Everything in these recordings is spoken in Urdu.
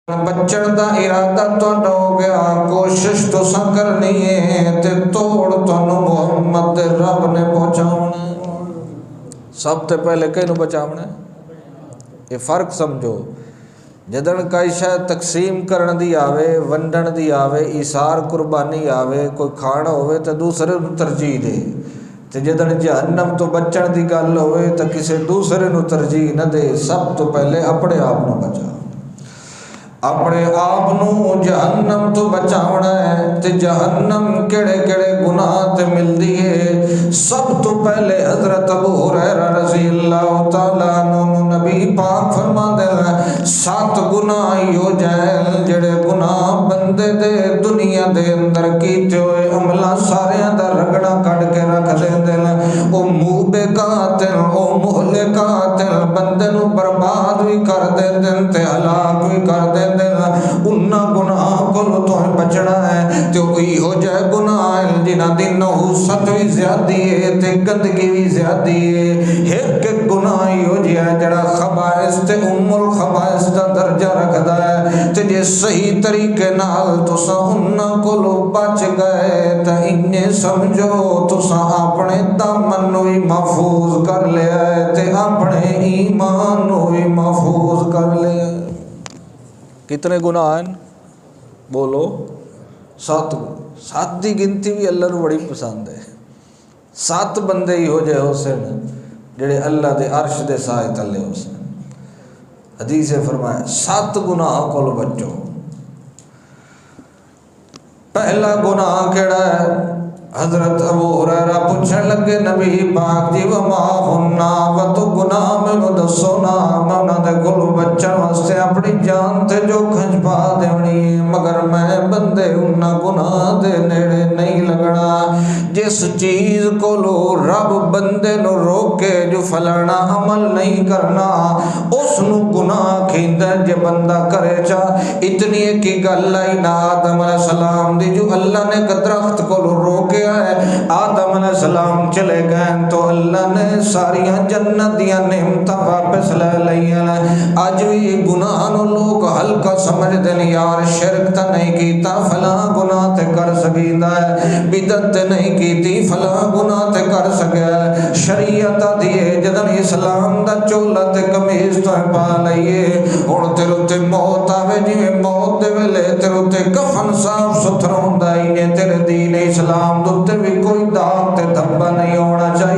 بچن دا ارادہ تو ہو گیا، کوشش تو سا کرنی ہے تے توڑ تو محمد رب نے پہنچاؤنا۔ سب تے پہلے کینو بچاونا ہے؟ یہ فرق سمجھو۔ جدن کئی شاید تقسیم کرن دی آوے، ونڈن دی آوے، ایثار قربانی آوے، کوئی کھانا ہوئے تو دوسرے نو ترجیح دے، تے جدن جہنم تو بچن دی گل ہوئے تو کسی دوسرے نو ترجیح نہ دے، سب تو پہلے اپنے آپ نو بچا، اپنے آپ نو جہنم تو بچاونا ہے۔ تے جہنم کیڑے کیڑے گناہ تے ملدی ہے، سب تو پہلے حضرت ابو ہریرہ رضی اللہ تعالیٰ عنہ نبی پاک فرماندے ہیں 7 گناہ ہو جائیں جڑے گناہ بندے دے دنیا دے اندر کیتے ہوئے عملہ سارے دا رگڑا کٹ کے رکھ دیندے ہیں، او موبے قاتل، او مہلکات بندے نو برباد بھی کر دیندے تے ہلاک بھی کر دیندے۔ انہاں گناہ کو تو بچنا ہے تے وہی ہو جائے گناہ جنہاں دی نحوست بھی زیادی ہے تے گندگی بھی زیادی ہے۔ ایک گناہ ہو جائے جڑا خبائث تے الخبائث دا درجہ رکھدا ہے تے جے صحیح طریقے نال تساں انہاں کولو بچ گئے تے انہیں سمجھو تساں اپنے دامن نو بھی محفوظ کر لیا ہے تے اپنے ایمان نو بھی محفوظ کر لیا ہے۔ کتنے گناہ ہیں؟ بولو 7۔ 7 دی گنتی بھی اللہ نو بڑی پسند ہے۔ 7 بندے ہی ہو جائے حسین جڑے اللہ دے عرش دے سائے تلے حسین۔ حدیث فرمایا 7 گناہ کو بچو۔ پہلا گناہ کیڑا ہے؟ حضرت ابو ہریرہ پوچھنے لگے نبی پاک جی وما ہننا و تو گناہ میں دسو نا، میں انہاں دے کولوں بچن واسطے اپنی جان تے جو کھنج پا دینی ہے، مگر میں بندے انہاں گناہ دے نیڑے نہیں لگنا۔ جس چیز کولوں رب بندے نو روکے جو فلانا عمل نہیں کرنا اس نو گناہ کھیندا جے بندہ کرے چا۔ اتنی ایک گل آئی نا آدم علیہ السلام دی جو اللہ نے درخت کولوں روکے ہے، آدم علیہ السلام چلے گئے تو اللہ نے ساریاں جنت دیاں نعمتاں واپس لے لئیاں۔ اج بھی گناہ نو لوگ ہلکا سمجھ دے یار شرک تے نہیں کیتا فلاں گناہ تے کر سکیندا ہے، بدعت تے نہیں کیتی فلاں گناہ تے کر سکیا ہے۔ شریعت دیے جدن اسلام دا چولا تے قمیض تو پا لئیے، ہن تیرے تے موت آوے جویں موت دے ویلے تیرے تے کفن صاف ستھرا ہوندا ہی تیرے دین اسلام تے بھی کوئی داغ تے دھبا نہیں ہونا چاہیے۔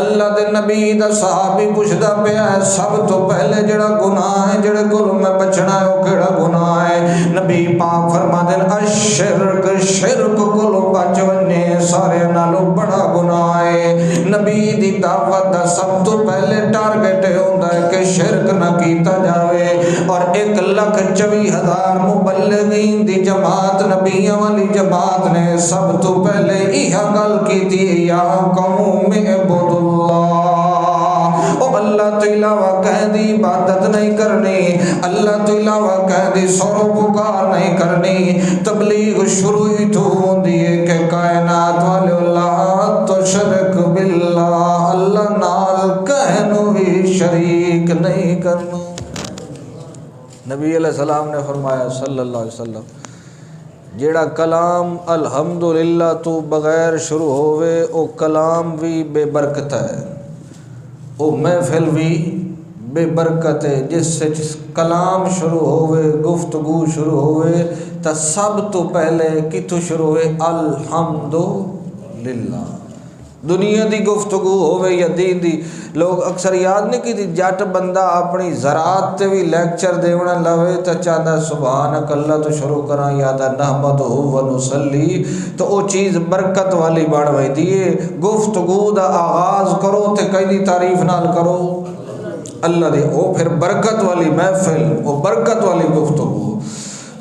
اللہ دے نبی دا صحابی پوچھدا پیا ہے سب تو پہلے جڑا گناہ ہے جڑے کول میں بچنا ہے وہ کیڑا گناہ ہے؟ نبی پاک فرماندے ہیں الشرک، شرک کولو بچ ونے سارے نالوں بڑا گناہ ہے۔ نبی دی دعوت دا سب تو پہلے ٹارگٹ ہوندا ہے کہ شرک نہ کیتا جاوے، اور 1,24,000 مبلغین دی جماعت نبیوں والی جماعت نے سب تو پہلے یہ گل کی تھی یا قوم اعبد اللہ، او اللہ تو علاوہ کہیں دی عبادت نہیں کرنی، اللہ تو علاوہ کہیں دی سر پکار نہیں کرنی۔ تبلیغ شروع ہی تو ہوندی ہے کہ کائنات والے اللہ تو شرک باللہ، اللہ نال کہنو بھی شریک نہیں کرنا۔ نبی علیہ السلام نے فرمایا صلی اللہ علیہ وسلم جیڑا کلام الحمدللہ تو بغیر شروع ہوئے او کلام بھی بے برکت ہے، او محفل بھی بے برکت ہے۔ جس سے کلام شروع ہوئے گفتگو شروع ہوئے تا سب تو پہلے کتوں شروع ہوئے الحمدللہ۔ دنیا دی گفتگو ہوئے یا دین دی، لوگ اکثر یاد نہیں کی تھی جٹ بندہ اپنی زراعت تے بھی لیکچر دیونا لوے تا چاہتا سبحانک اللہ تو شروع کرا یادا نحمدہ و نصلی تو او چیز برکت والی بڑھ وئی دیئے۔ گفتگو دا آغاز کرو تے کئی دی تعریف نال کرو اللہ دے، او پھر برکت والی محفل، او برکت والی گفتگو۔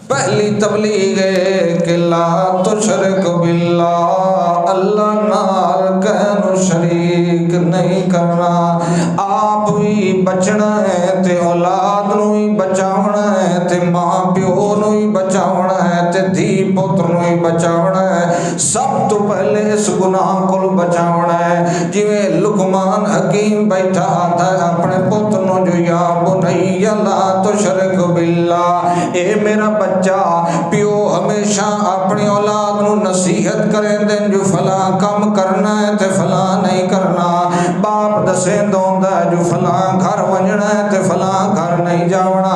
پہلی تبلیغ ہے کہ لا تشرک باللہ، اللہ نال کہنو شریک نہیں کرنا۔ آپ بھی بچنا ہے تے اولاد نو ہی بچاونا ہے تے ماں پیو نو ہی بچاونا ہے تے دھی پتر نو ہی بچاونا ہے سب تو پہلے اس گناہ کو بچاونا ہے جویں لقمان حکیم بیٹھا آتا ہے اپنے پتر نو جو یا بنی لا تشرک باللہ اے میرا بچہ پیو ہمیشہ اپنی اولاد نو نصیحت کریں دیں جو فلاں کم کرنا ہے تے فلاں نہیں کرنا باپ دسیں دوندا جو فلاں گھر ونجنا ہے تے فلاں گھر نہیں جاونا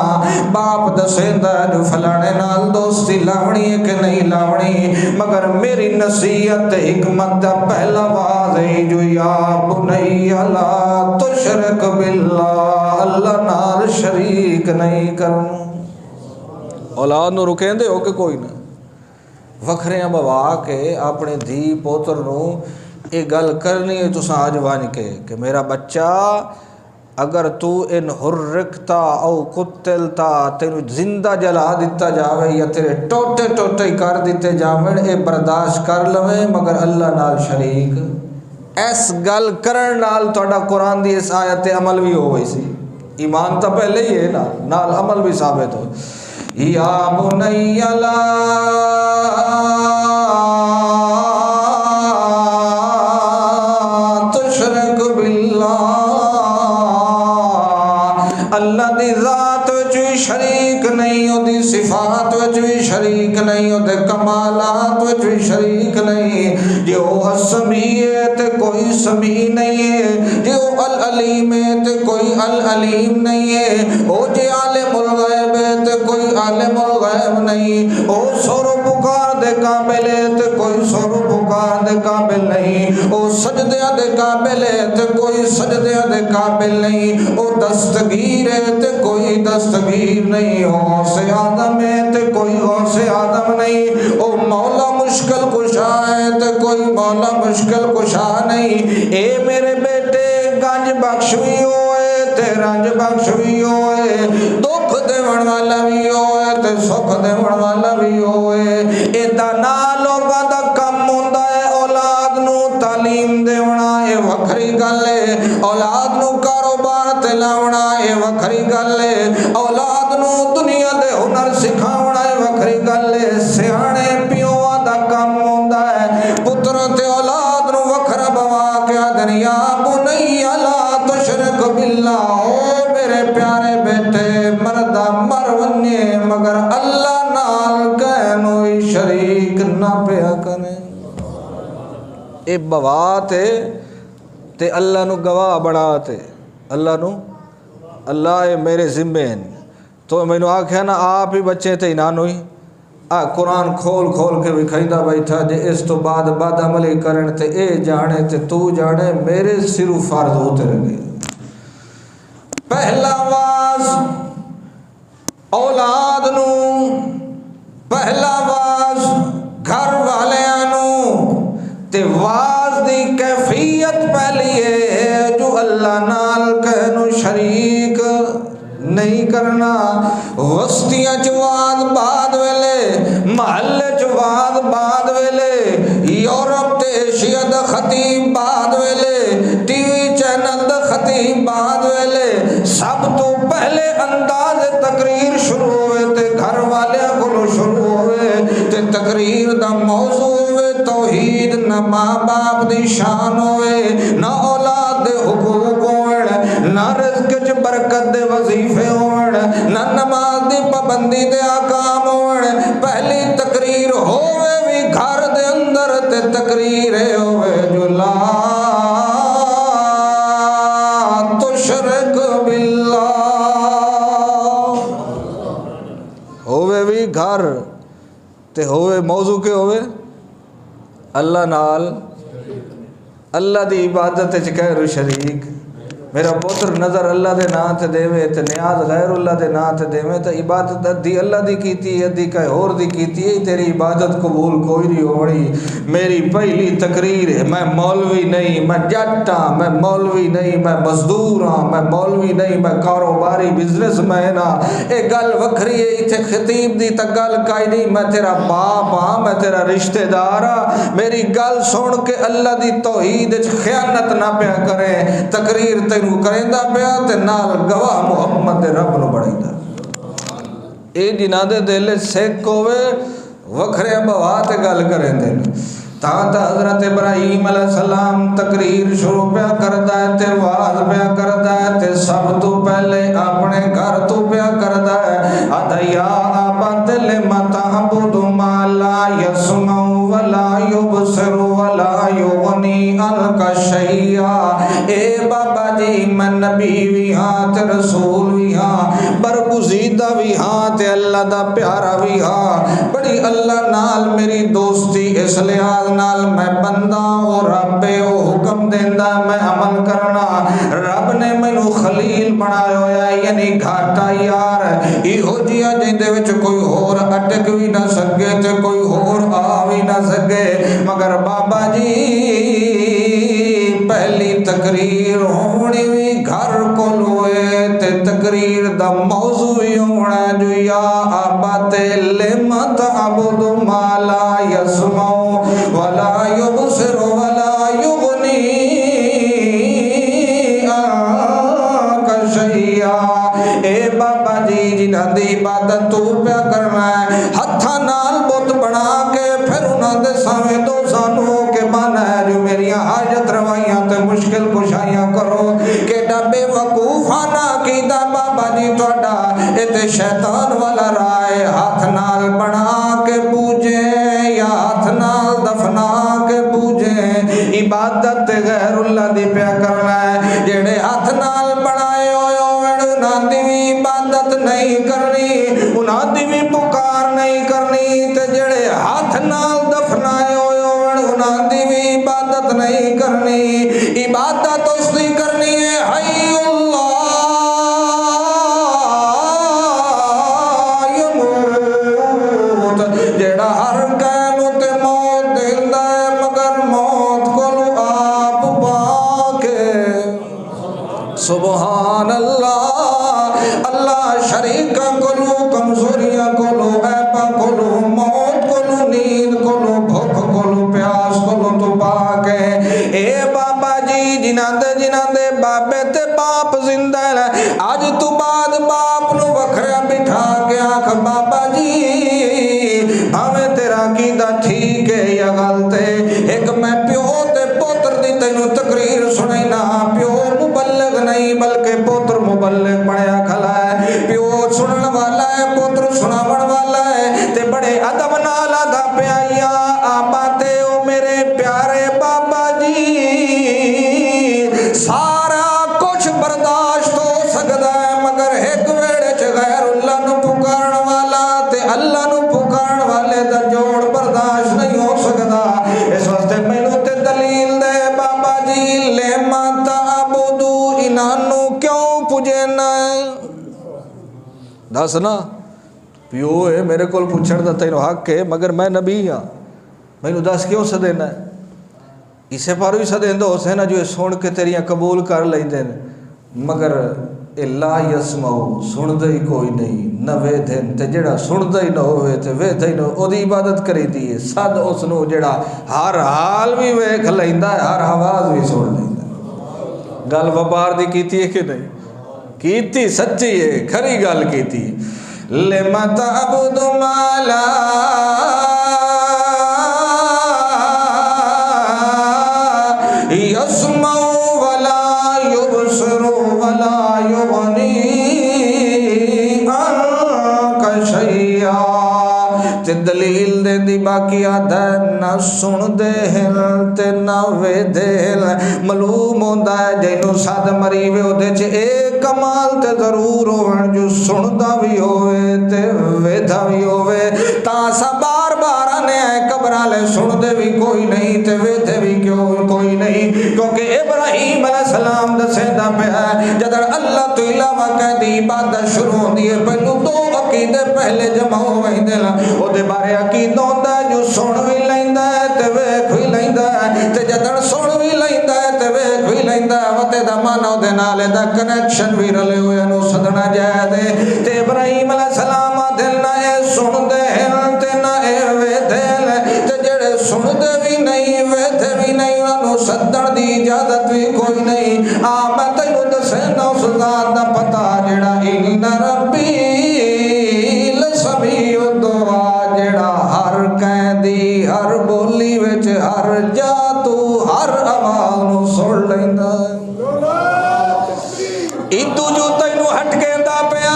باپ دسیں جو فلانے نال دوستی لاونی ہے کہ نہیں لاونی مگر میری نصیحت حکمت دا پہلا واز ہے جو یا بنی لا تشرک باللہ اللہ نال شریک نہیں کرنا اولاد نو رکیں دے ہو کہ کوئی نہ وکھریاں بوا کے اپنے دھی پوتر نو یہ گل کرنی ہے تو آج وان کے کہ میرا بچہ اگر تو ان حرکتا او قتلتا تینو زندہ جلا دیتا جاوے یا تیرے ٹوٹے ٹوٹے کر دیتے جاوے اے برداشت کر لوے مگر اللہ نال شریک اس گل کرن نال تہاڈا قرآن دی اس آیت عمل بھی ہو گئی سی ایمان تو پہلے ہی ہے نا نال عمل بھی ثابت ہو یا بنی لا تشرک باللہ اللہ دی ذات وچ بھی شریک نہیں او دی صفات وچ بھی شریک نہیں او دے کمالات وچ بھی شریک نہیں جو السمیع تے کوئی سمیع نہیں ہے جو العلیم تے کوئی العلیم نہیں ہے او جے عالم الغیب تے کوئی عالم الغیب نہیں او سر و پکار دے قابل تے کوئی سر و پکار دے قابل نہیں او سجدے دے قابل تے کوئی سجدے دے قابل نہیں او دستگیر تے کوئی دستگیر نہیں غوث آدم تے کوئی غوث آدم نہیں او مولا مشکل کشا ہے تے کوئی مولا مشکل کشا نہیں اے میرے بیٹے گنج بخش بھی ہوئے تے رنج بخش بھی ہوئے دکھ دیون والا بھی ہوئے تے سکھ دیون والا بھی ہوئے اے دانا لوگاں دا کم ہوندا ہے اولاد نو تعلیم دیونا اے وکھری گل ہے اولاد نو کاروبار تے لاونا اے وکھری گل ہے اولاد نو دنیا دے ہنر سکھاونا اے وکھری گل ہے سیانے پیوواں دا کم ہوندا ہے پتر تے اولاد نو وکھرا بوا کے دنیا بنی لا تشرک باللہ او میرے پیارے بیٹے مردہ مر ونجے مگر اللہ نال کہنوئی شریک نہ پیا کریں اے بواتے تے اللہ نو گواہ بڑھاتے اللہ نو اللہ اے میرے ذمے ہیں تو میں نے آکھیا نا آپ ہی بچے تے نہ ہوئی قرآن کھول کھول کے وکھائیدا بیٹھا جے اس تو بعد بد عملی کرن تے اے جانے تے تو جانے میرے سرو فرض ہوتے رہے پہلا واز اولاد نو پہلا واز گھر والیاں نو تے واز دی کیفیت پہلی ہے جو اللہ نال کہنو شریک نہیں کرنا وستیاں چواد بعد ویلے محلے چواد بعد ویلے یورپ تے ایشیا دا خطیب بعد ویلے ٹی وی چینل دا خطیب بعد ویلے سب تو پہلے انداز تقریر شروع ہوئے تے گھر والے کو شروع ہوئے تے تقریر دا موضوع ہوئے توحید نہ ماں باپ دی شان ہوئے نہ اولاد دے حقوق ہوئے نہ رزق چ برکت دے وظیفے ہوئے نہ نماز دی پابندی دے احکام ہوئے پہلی تقریر ہوئے بھی گھر دے اندر تے تقریر ہوئے جو لا تشرک باللہ ہوئے بھی گھر تے ہوئے موضوع کے ہوئے اللہ نال اللہ دی عبادت چ کہہ شریک میرا پتر نظر اللہ دے نام تے دیوے تے نیاز غیر اللہ دے نام تے دیوے تے عبادت ادھی اللہ دی کیتی ہے ادھی کہیں اور دی کیتی ہے تیری عبادت قبول کوئی نہیں ہونی میری پہلی تقریر ہے میں مولوی نہیں میں جٹ ہاں میں مولوی نہیں میں مزدور ہاں میں مولوی نہیں میں کاروباری بزنس مین ہاں اے گل وکھری ہے ایتھے خطیب دی تے گل کائی نہیں میں تیرا باپ ہاں میں تیرا رشتہ دار ہاں میری گل سن کے اللہ دی توحید وچ خیانت نہ پیا کرے تقریر تے تینوں کریندا پیا تے نال گواہ محمد دے رب نو بڑھیندا اے جنہاں دے دل سکھ ہوے وکھرے بوا تے گل کریندے نے تا حضرت ابراہیم علیہ السلام تقریر شروع پیا کردا ہے تے واز پیا کردا ہے تے سب تو پہلے اپنے گھر تو پیا کردا ہے ادیا ابد لما تعبد ما لا يسمع ولا يبصر ولا يغني عنك شيئا اے بابا جی میں نبی بھی ہاں تے رسول بھی ہاں برگزیدہ بھی ہاں تے اللہ دا پیارا بھی ہاں بڑی اللہ نال میری دوستی اس لحاظ نال میں بندہ او رب او حکم دیندا میں عمل کرنا رب نے مینوں خلیل بنایا ہویا یعنی گھاٹا یار ایہو جیا جیندے وچ کوئی ہور اٹک بھی نہ سکے تے کوئی ہور آ بھی نہ سکے مگر بابا جی پہلی تقریر ہونی بھی گھر کول ہوئے تے تقریر دا موضوع ہونا جو یا ابت لما تعبد ما لا يسمع ولا يبصر ولا يغني عنك شيئا اے بابا جی جنہاں دی عبادت تو پیا کرنا ہے ہتھاں نال بت بنا کے پھر انہاں دے سامنے تو سانو کے مانا ہے جو میری حاجت روائیاں تے مشکل کشائیاں کرو کہ بے وقوفانہ کیتا بابا جی تہاڈا اے تے شیطان والا رائے ہاتھ نال بنا کے پوجے یا ہاتھ نال دفنا کے پوجے عبادت غیر اللہ دی پیا کرنا ہے جڑے ہاتھ نال بنائے ہوئے انہاں دی بھی عبادت نہیں کرنی انہاں دی بھی پکار نہیں کرنی تے جڑے ہاتھ نال دفنائے ہوئے انہاں دی بھی عبادت نہیں کرنی عبادت اس دی کرنی ہے حی اللہ یموت جڑا ہر قیام تے موت دیندا ہے مگر موت کولو آپ پاکے سبحان اللہ اللہ شریکاں کولو کمزوریاں کولو عیباں کولو موت کولو نیند کولو بھوک کولو پیاس کولو تو پاک ہے اے بابا جی جنہاں دے بابے تے باپ زندہ ہے آج تو بعد باپ نو وکھرا بٹھا کے آنکھ بابا جی بھاویں تیرا کیدا ٹھیک ہے یا غلط ہے ایک میں پیو تے پوتر دی تینوں تقریر سنائینا پیو مبلغ نہیں بلکہ پوتر مبلغ بڑھیا کھلا ہے پیو سنن والا ہے پوتر سناون والا ہے تے بڑے ادب نال ادا پیایا آبا تے او میرے پیارے بابا جی سارا کچھ برداشت ہو سکتا ہے مگر ایک ویڑے چ غیر اللہ نو پکارن والا تے اللہ نو پکارن والے دا جوڑ برداشت نہیں ہو سکتا اس واسطے مینوں تے دلیل دے بابا جی لما تعبدو انہاں نو کیوں پوجنا دس نا پیو ہے میرے کول پوچھن دا تینوں حق ہے مگر میں نبی ہاں مینوں دس کیوں سدینا ہے اسے پارو ہی سدیندو اسے نا جو سن کے تیریاں قبول کر لیندے مگر اے لا یسمعو سن دے ہی کوئی نہیں نہ ویدھن تے جڑا سن دے ہی نہ ہوئے تے ویدھے ہی نہ او دی عبادت کری دیئے صد اس نو جڑا ہر حال بھی ویکھ لیندا ہے ہر آواز بھی سن لیندا ہے گل وپار دی کیتی ہے کہ نہیں کیتی سچی ہے کھری گل کیتی لما تعبد ما لا يسمع ولا يبصر ولا يغني عنك شيئا تے دلیل دے دی باقی آدھا نہ سن دے ہل تے نہ وے دے ہل معلوم ہوندا ہے جینوں سد مری وے او دے چ اے کمال تے ضرور ہون جو سندا بھی ہوئے تے ویدا بھی ہوئے تا سا بار بار آنے قبر والے سن دے بھی کوئی نہیں تے ویدے بھی کیوں کوئی نہیں کیونکہ ابراہیم علیہ السلام دسیندا پیا جدر اللہ تو علاوہ کہدی عبادت شروع ہوندی ہے پہلو دو عقیدے پہلے جمع ہو ویندے لا او دے بارے عقیدہ ہوندا جو سن بھی لیندا ہے تے ویکھ بھی لیندا ہے تے جدر سن بھی لیندا ہے تے ویکھ بھی لیندا ہے وتے دا معنی او دے نال دا کنیکشن بھی رلے ہوئے نو سدنا جائے دے تے ابراہیم علیہ السلام دل نہ اے سن دے تے نہ اے ویدے تے جڑے سن دے بھی نہیں ویدے بھی نہیں انہاں نو سدن دی اجازت بھی کوئی نہیں آ میں تینوں ذات دا پتا جڑا ان ربی لسمیع الدعا جڑا ہر قیدی ہر بولی وچ ہر جا تو ہر آواز نو سن لیندا ادو جو تینو ہٹ کے دا پیا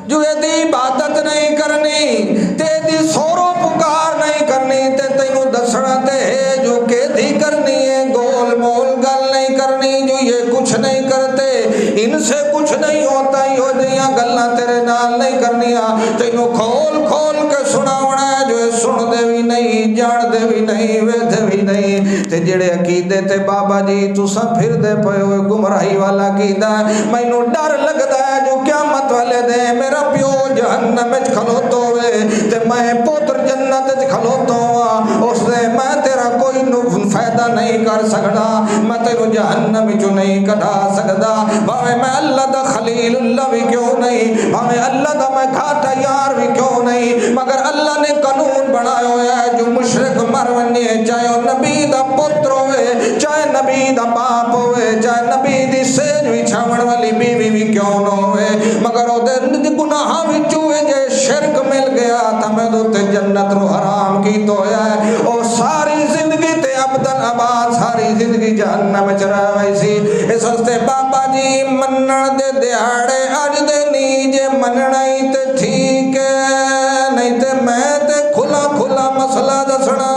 جو دی عبادت نہیں کرنی تے دی سورو پکار نہیں کرنی تے تینو دسنا تے ہے جو کہ دی کرنی ہے گول مول گل نہیں کرنی جو یہ کچھ نہیں کرتے ان سے کچھ نہیں ہوتا ہی ہو دیاں گلاں تیرے نال نہیں کرنیاں تینو کھول کھول کے سناونا ہے جو سن دے بھی نہیں جان دے بھی نہیں وے دے بھی نہیں تے جڑے عقیدے تے بابا جی تساں پھر دے پئے ہوئے گمراہی والا عقیدہ مینوں ڈر لگدا ہے جو قیامت والے دے میرا پیو جہنم وچ کھلوتا ہوئے تے میں پتر جنت وچ کھلوتا ہواں اس دے میں تیرا کوئی فائدہ نہیں کر سکدا میں تینو جہنم وچوں نہیں کڈا سکدا بھاویں میں اللہ دا خلیل اللہ بھی کیوں نہیں بھاویں اللہ دا میں گھاٹا یار بھی کیوں نہیں مگر اللہ نے قانون بنایا ہوا ہے جو مشرک مر ونجے چاہے وہ نبی دا پتر ہوئے چاہے نبی دا باپ ہوئے چاہے نبی دی سیج وچھاون والی بیوی بھی کیوں نہ ہوئے مگر او دے گناہاں وچوں جے شرک مل گیا تے میں تے جنت نو حرام کیتا ہویا ہے او ساری زندگی تے ابدن آباد ساری زندگی جہنم وچ رہ وئی سی اس واسطے بابا جی منن دے دیہاڑے اج دے نہیں جے مننا ہی تے ٹھیک ہے نہیں تے میں تے کھلا کھلا مسئلہ دسنا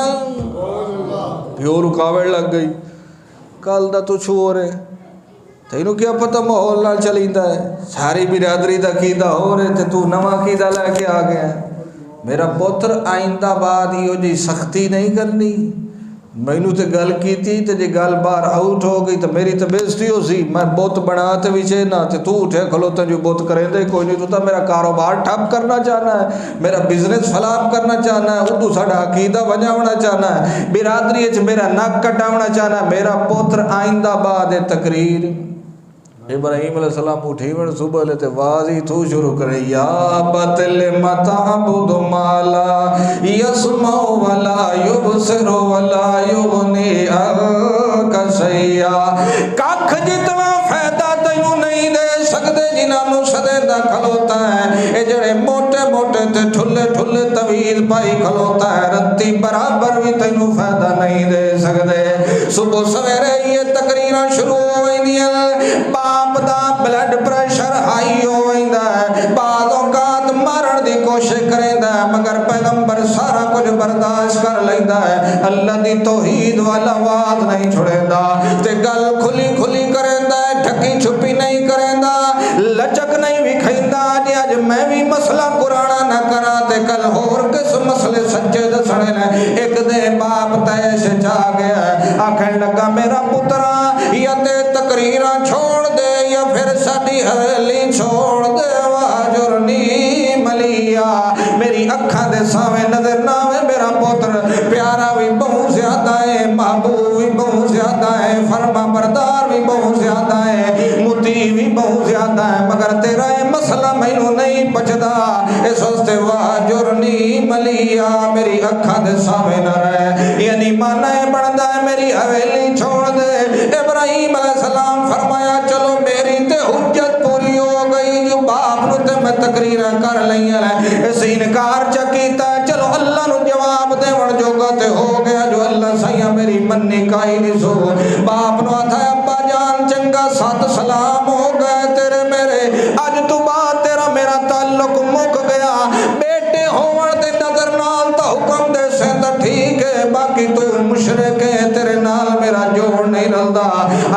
پیو رکاوٹ لگ گئی کل دا تو چھو رہے تینوں کیا پتہ ماحول نال چلیندا ہے ساری برادری دا عقیدہ ہو رہے تے تو نواں عقیدہ لے کے آ گیا میرا پتر آئندہ بعد ہی جی سختی نہیں کرنی مینوں تے گل کیتی تے جے گل باہر آؤٹ ہو گئی تے میری تے بےزتی ہو سی میں بت بنا تے وچے نہ تے تو اٹھے کھلوتا جو بت کریں دے کوئی نہیں تو تا میرا کاروبار ٹھپ کرنا چاہنا ہے میرا بزنس فلاپ کرنا چاہنا ہے اردو ساڈا عقیدہ بجاونا چاہنا ہے برادری وچ میرا نک کٹاونا چاہنا ہے میرا پتر آئندہ بعد تقریر ابراہیم علیہ السلام اٹھی من صبح لیتے واضی تو شروع کرے یا بطل متعبد مالا یسمع ولا یبصر ولا یغنی عنک شیئا ککھ جتنا فائدہ تینوں نہیں دے سکتے جنہاں نو سدے دا کھلوتا ہے اے جڑے موٹے موٹے تے ٹھلے ٹھلے طویل پائی کھلوتا ہے رتی برابر بھی تینوں فائدہ نہیں دے سکتے صبح سویرے یہ تقریراں شروع ہوئیاں باپ دا بلڈ پریشر ہائی ہوئیندا ہے بعض اوقات مارن دی کوشش کریندا ہے مگر پیغمبر سارا کچھ برداشت کر لیندا ہے اللہ دی توحید والا آواز نہیں چھڑیندا تے گل کھلی کھلی کریندا ہے ڈھکی چھپی نہیں کریندا لچک نہیں وکھیندا جے اج میں بھی مسئلہ قرآن نہ کراں تے کل ہور کس مسئلے سچے دسنے نے ایک دے باپ تیش چا گیا آکھن لگا میرا پترا یا تے تقریراں چھوڑ دے یا پھر ساڈی حویلی چھوڑ دے واجرنی ملیا میری اکھاں دے سامنے نظر نہ آوے میرا پتر پیارا بھی بہت زیادہ ہے محبوب بھی بہت زیادہ ہے فرما بردار بھی بہت زیادہ ہے مطیع بھی بہت زیادہ ہے مگر تیرا یہ مسئلہ مینوں نہیں پچدا اس واسطے واجرنی ملیا میری اکھاں دے سامنے نہ رہے یعنی مانا ہے بندا ہے میری حویلی چھوڑ دے ابراہیم علیہ السلام فرمایا چلو میری تے حجت پوری ہو گئی جو باپ نو تے میں تقریراں کر لئیاں اس انکار چا کیتا چلو اللہ نو جواب دیون جوگا تے ہو گیا جو اللہ سائیاں میری منی کائی نہیں سو باپ نو آتھا ابا جان چنگا سات سلام ہو گئے تیرے میرے اج تو بعد تیرا میرا تعلق مک گیا بیٹے ہون تے نظر نال تا حکم دے سے تا ٹھیک ہے باقی تو مشرک ہے تیرے نال میرا جوڑ نہیں رلدا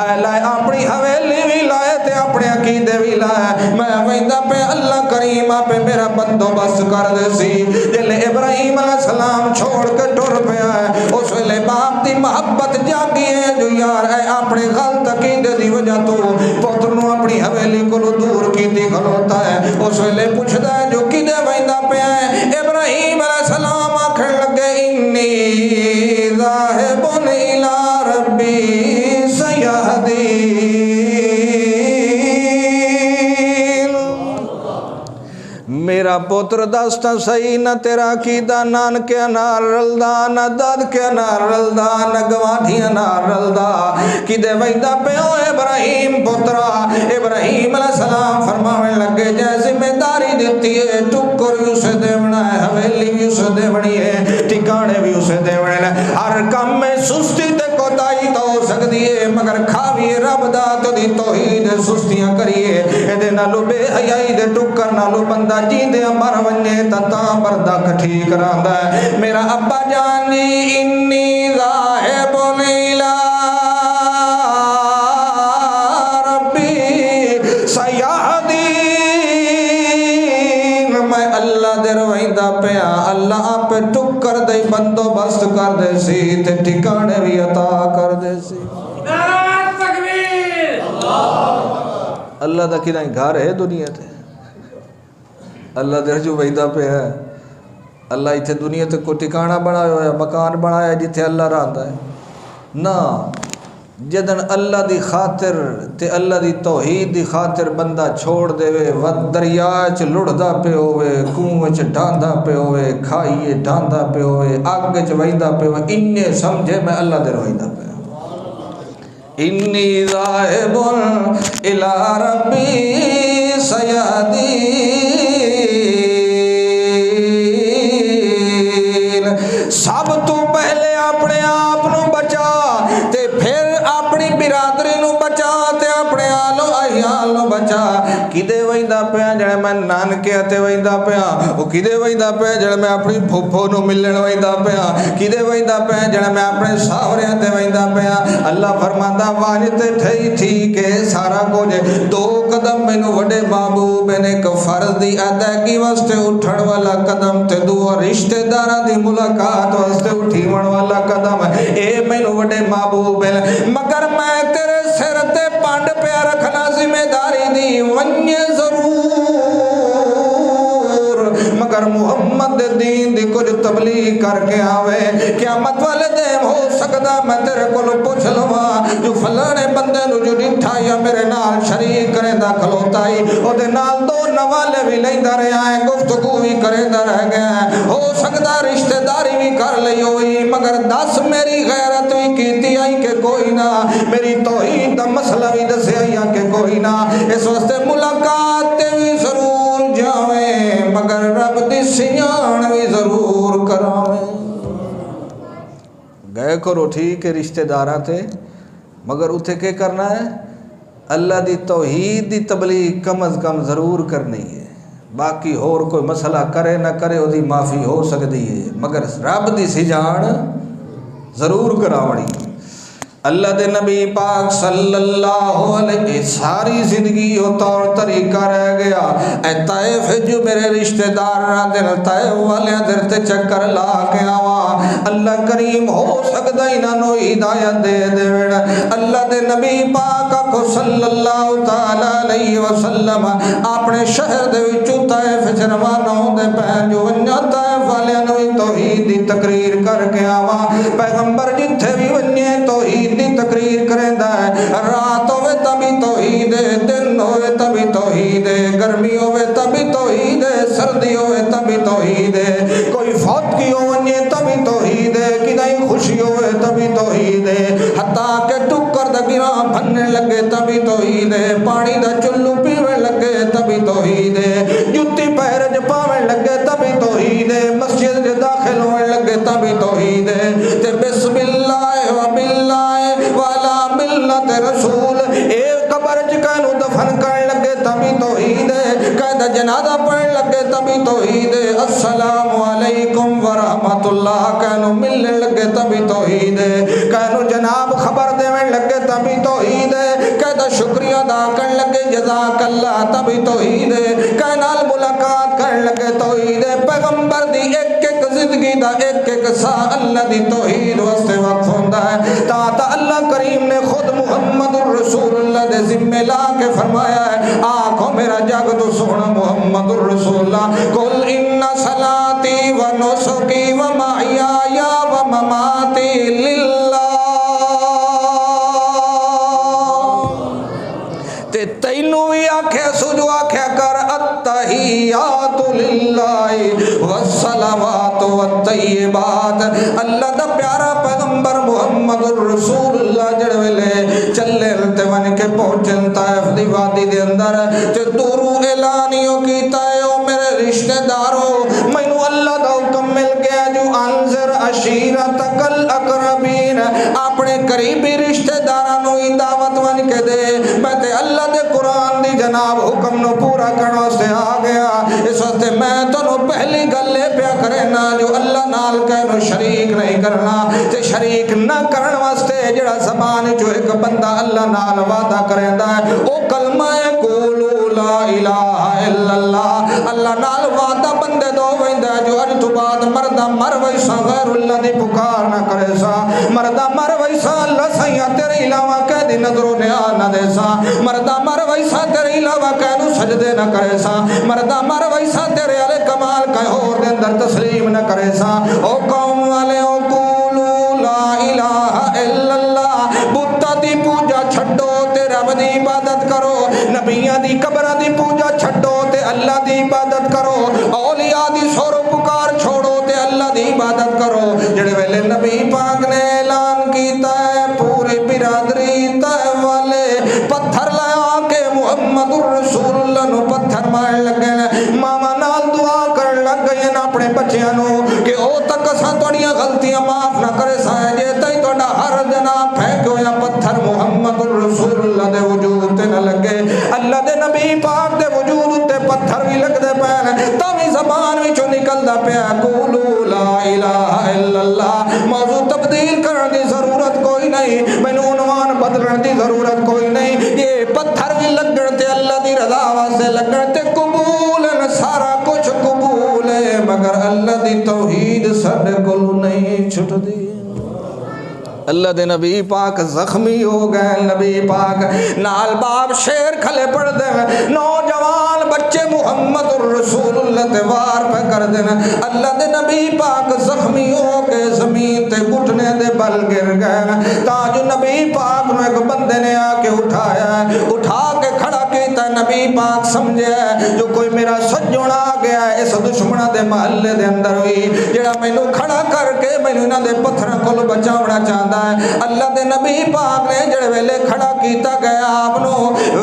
اے لائے اپنی حویلی بھی لائے تے اپنے عقیدے بھی لائے میں ویندا پہ اللہ کریم پہ میرا بندوبست کر دے سی جلے ابراہیم علیہ السلام چھوڑ کے ٹر پیا ہے اس ویلے باپ دی محبت جاگی ہے جو یار ہے اپنے غلط عقیدے دی وجہ تو پتر نو اپنی حویلی کو دور کیتی کھلوتا ہے اس ویلے پوچھدا ہے جو کدے ویندا پیا ہے ابراہیم علیہ السلام آکھن لگے انی ذاہب الی ربی سیہدین میرا پتر دستا صحیح نہ تیرا عقیدہ نانکے نال رلدا نہ دادکے نال رلدا نہ گواٹھیاں نال رلدا کدے ویدا پیو ابراہیم پترا ابراہیم علیہ السلام فرماویں لگے جے ذمہ داری دیتی ہے ٹکر بھی اسے دیونا ہے حویلی بھی اسے دیونی ہے ٹھکانے بھی اسے دیونے ہے ہر کام میں سستی تے کوتاہی تو ہو سکتی ہے مگر کھاوی رب دا تو دی توحید سستیاں کریے اے نالو بے حیائی دے ٹکر نالو بندہ جیندے مر ونجے تا بردہ کٹھی کراندا ہے میرا ابا جانی انی ذاہب لیلا ربی سیادین میں اللہ دے روائندہ پیا اللہ آپ ٹکر دے بندو بست کر دے سی تے ٹھکانے بھی عطا کر دے سی اللہ دا کنا گھر ہے دنیا تے اللہ دے جو ویدہ پہ ہے اللہ ایتھے دنیا تے کو ٹھکانہ بنایا ہے مکان بنایا ہے جتھے اللہ رہندا ہے نا جدن اللہ دی خاطر تے اللہ دی توحید دی خاطر بندہ چھوڑ دے وے ود دریا چ لڑدا پہ ہوئے کنویں چ ڈاندا پہ ہوئے کھائیے ڈاندا پہ ہوئے آگ چ ویندا پہ ہوئے اننے سمجھے میں اللہ دے رویندا پہ انی ذاہب الی ربی سیادین سب تو پہلے اپنے آپ نو بچا تے پھر اپنی برادری نو بچا تے اپنے آلو احیال نو بچا کدے ویندا پیا جڑے میں نانکے تے ویندا پیا او کدے ویندا پیا جڑے میں اپنی پھوپھو نو ملن ویندا پیا کدے ویندا پیا جڑے میں اپنے ساوریاں تے ویندا پیا اللہ فرماندا واج تے ٹھئی تھی کہ سارا کچھ دو قدم مینوں وڈے محبوب نے ایک فرض دی ادائیگی واسطے اٹھن والا قدم تے دو رشتہ داراں دی ملاقات واسطے اٹھیون والا قدم اے مینوں وڈے محبوب مگر میں تیرے سر تے پانڈ پیا رکھنا ذمہ داری دی ونجے ضرور مگر محمد دین دی کچھ تبلیغ کر کے آوے قیامت والے دن ہو سکدا میں تیرے کولو پوچھ لواں جو فلانے بندے نو جو ڈٹھا یا میرے نال شریک کرے دا کھلوتا ہی او دے نال دو نوالے بھی لیندا رہیا ہے گفتگو بھی کریندا رہ گیا ہے ہو سکدا رشتہ داری بھی کر لئی ہوئی مگر دس میری غیرت بھی کیتی آئی کہ کوئی نہ میری توحید دا مسئلہ بھی دسیا یا کہ کوئی نہ اس واسطے ملاقات تے بھی ضرور جاویں مگر رب دی سیان بھی ضرور کراویں گئے کرو ٹھیک ہے رشتہ داراں تے مگر اتھے کے کرنا ہے اللہ دی توحید دی تبلیغ کم از کم ضرور کرنی ہے باقی اور کوئی مسئلہ کرے نہ کرے وہ دی معافی ہو سکتی ہے مگر رب دی سجان ضرور کراوڑی اللہ دے نبی پاک صلی اللہ علیہ ساری زندگی ہو طور طریقہ رہ گیا اے طائف جو میرے رشتہ دار رہا دل طائف والے در تے چکر لا کے آوا اللہ کریم ہو سکتا ہی نہ نو ہدایت دے دے اللہ دے نبی پاک کو صلی اللہ تعالی علیہ وسلم اپنے شہر دے وچوں طائف چ روانہ ہوندے پے جو ونجا طائف والے نو توحید دی تقریر کر کے آوا پیغمبر جتھے بھی ونجے توحید دی تقریر کریندا ہے رات ہوے تبھی توحید دن ہوے تبھی توحید گرمی ہوے تبھی توحید سردی ہوے تبھی توحید کوئی فوت کی ہوے تبھی توحید کدی خوشی ہوے تبھی توحید حتیٰ کہ ٹکر دا گراں بھننے لگے تبھی توحید پانی دا چلو پیوے لگے تبھی توحید جُتی پیر ج پاویں لگے تبھی توحید مسجد دے داخل ہوے لگے تبھی توحید تے بسم اللہ و باللہ والا ملت رسول اے قبر چ کانو دفن کرن لگے تبھی توحید قید جنازہ پڑھن لگے تبھی توحید السلام علیکم ورحمۃ اللہ کانو ملن لگے تبھی توحید کانو جناب خبر دیون لگے تبھی توحید قید شکریہ ادا کرن لگے جزاک اللہ تبھی توحید کائنال ملاقات کرن لگے توحید پیغمبر دی ایک ایک زندگی دا ایک ایک سا اللہ دی توحید واسطے وقف ہوندا ہے تا اللہ کریم نے خود محمد الرسول اللہ دے ذمہ لا کے فرمایا ہے آنکھوں میرا جگ تو سونا محمد الرسول اللہ قل ان صلاتی و نسکی و محیای و مماتی للہ تے تینوں بھی آکھے سجو آکھے کر التحیات للہ والصلوات والطیبات. اللہ دا پیارا پیغمبر محمد الرسول اللہ جڑے ویلے چلے تے ون کے پہنچن طائف دی وادی دے اندر تے دورو اعلانیوں کیتا ہے او میرے رشتہ دارو مینوں اللہ دا حکم مل گیا جو انذر عشیرتک الاقربین اپنے قریبی رشتہ داراں نوں دعوت ون کے دے. میں تے اللہ دے قرآن دی جناب حکم نو پورا کرن واسطے آ گیا. اس واسطے میں تانوں پہلی گل اے پیا کرنا جو اللہ نال کہنو شریک نہیں کرنا تے شریک نہ کرن واسطے جڑا زبان جو ایک بندہ اللہ نال وعدہ کریندا ہے او کلمہ قولوا لا الہ الا اللہ. اللہ نال وعدہ بندے دو ویندا جو اج تو بعد مردا مر ویسا غیر اللہ دی پکار نہ کرے سا. مردا مر ویسا اللہ سیاں تیرے علاوہ کہ دی نظر و نیاز نہ دے سا. مردا مر ویسا تیرے علاوہ کہ نو سجدے نہ کرے سا. مردا مر ویسا تیرے علی کمال کہ اور دے اندر تسلیم نہ کرے سا. او قوم والے او قولوا لا الہ الا اللہ. بتاں دی پوجا چھڈو تے رب دی عبادت کرو. نبیاں دی قبراں دی پوجا چھڈو تے اللہ دی عبادت کرو. اولیاء دی سورو پکار چھوڑو تے اللہ دی عبادت کرو. جڑے ویلے نبی پاک نے اعلان کیتا ہے پوری برادری طائف والے پتھر لایا کہ محمد الرسول اللہ نو پتھر مارن لگے. ماما نال دعا کرن لگ گئے اپنے بچیاں نو کہ او تک اساں تہاڈیاں غلطیاں معاف نہ کرے سا جے تئی تہاڈا ہر جناب پھینک ہویا پتھر محمد الرسول اللہ دے وجود تے نہ لگے. اللہ دے نبی پاک دے وجود تے پتھر بھی لگدے پے تاوی زبان وچوں نکلدا پیا قولوا لا الہ الا اللہ. موضوع تبدیل کرن دی ضرورت کوئی نہیں, مینوں عنوان بدلن دی ضرورت کوئی نہیں. یہ پتھر بھی لگن تے اللہ دی رضا واسطے لگن تے قبول سارا کچھ قبول ہے مگر اللہ دی توحید ساڈے کول نہیں چھٹدی. اللہ دے نبی پاک زخمی ہو گئے. نبی پاک نال باپ شیر کھلے پڑ دے نوجوان بچے محمد الرسول اللہ تے وار پہ کر دینا. اللہ دے نبی پاک زخمی ہو کے زمین تے گھٹنے دے بل گر گئے. تاج نبی پاک نو ایک بندے نے آ کے اٹھایا, اٹھا کے کھڑا کیتا. نبی پاک سمجھے جو کوئی میرا سجن آ گیا اس دشمناں دے محلے دے اندر ہوئی جڑا مینوں کھڑا کر کے مینوں انہاں دے پتھراں کول بچاونا چاہندا. اللہ دے نبی پاک نے جڑے ویلے کھڑا کیتا گیا آپ نو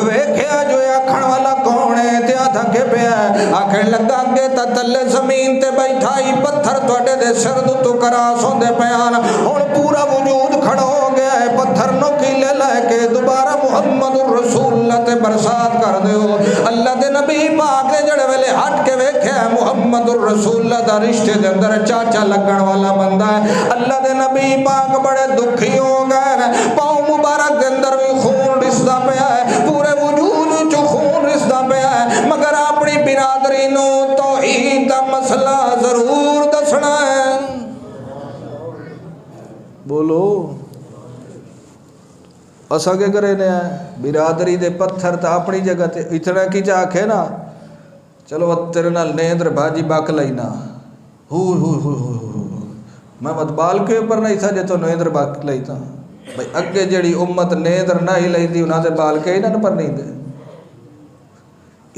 ویکھیا جو آکھن والا کون ہے تے تھک پیا آکھن لگا اگے تا تلے زمین تے بیٹھا ہی پتھر تواڈے دے سر تو کراس ہوندے پیان. ہن پورا وجود کھڑا ہو گیا ہے. پتھر نوکیلے لے کے دوبارہ محمد الرسول اللہ تے برسات کر دیو. اللہ دے نبی پاک نے جڑے ویلے ہٹ کے ویکھیا محمد الرسول اللہ دا رشتے دے اندر چاچا لگن والا بندہ ہے. اللہ دے نبی پاک بڑے دکھی ہو گئے. پاؤں مبارک دے اندر بھی خون رسدا پیا ہے, پورے وجود چ خون رسدا پیا ہے, مگر اپنی برادری نو توحید دا مسئلہ ضرور دسنا ہے. بولو اسا کے کرے نے برادری دے پتھر تا اپنی جگہ تے اتنا کی چا آکھے نا چلو تیرے نال نیندر بھاجی باک لینا میں مت بال کے اوپر نہیں تھا جے تو نیندر باک لیتا بھئی اگے جڑی امت نیندر نہ ہی لیندی انہاں دے بال کے نہ پر نہیں دے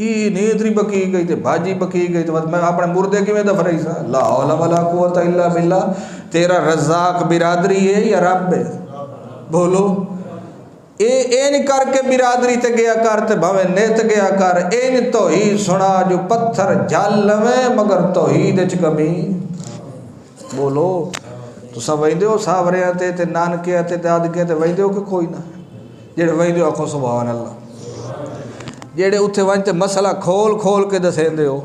ای نیندری بکی گئی تے بھاجی بکی گئی تو میں اپنے مردے کیویں دفن رہی سا. لا حول ولا قوت الا باللہ. تیرا رزاق برادری ہے یا رب ہے؟ بولو این کر کے برادری تے گیا کر تے بھویں نیت گیا کر. این توحید سنا جو پتھر جل لویں مگر توحید وچ کمی. بولو تساں ویندے ہو ساوریاں تے نانکے تے دادکے تے ویندے ہو کہ کوئی نہ جڑے ویندے ہو آکھو سبحان اللہ. جڑے اتھے ونج تے مسئلہ کھول کھول کے دسیندے ہو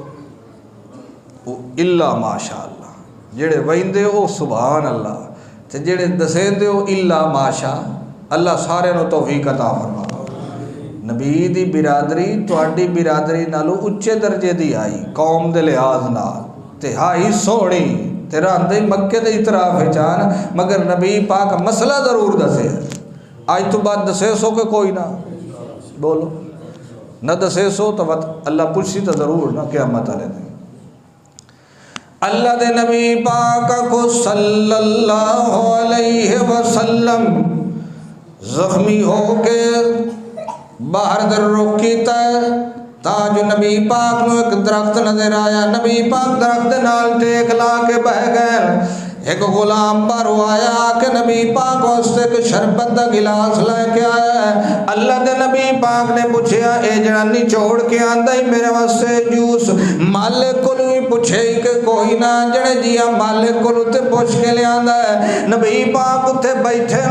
الا ماشاء اللہ. جڑے ویندے ہو سبحان اللہ تے جڑے دسیندے ہو الا ماشاء اللہ. سارے نو توفیق عطا فرما. نبی دی برادری تواڈی برادری نالو اچے درجے دی آئی قوم دے لحاظ نال تے ہائی سونی تے راندے مکے دے اطراف چان مگر نبی پاک مسئلہ ضرور دسے. آج تو بعد دسے سو کہ کوئی نہ بولو نہ دسے سو تو اللہ پوچھی تو ضرور نہ قیامت والے دن. اللہ دے نبی پاک کو صلی اللہ علیہ وسلم زخمی ہو کے باہر در رخ کیتا ہے. تاج نبی پاک نو ایک درخت نظر آیا، نبی پاک درخت نال ٹیک لا کے بہ گئے۔ ایک غلام بارو آیا کہ نبی پاک واسطے کہ شربت دا گلاس لے کے آیا ہے۔ اللہ دے نبی پاک نے پوچھیا اے جڑا نچوڑ کے آندا ہی میرے واسطے جوس، مالک کولوں ہی پوچھے کہ کوئی نہ جڑے جیا مالک کولوں تے پوچھ کے لے آندا ہے۔ نبی پاک اتے بیٹھے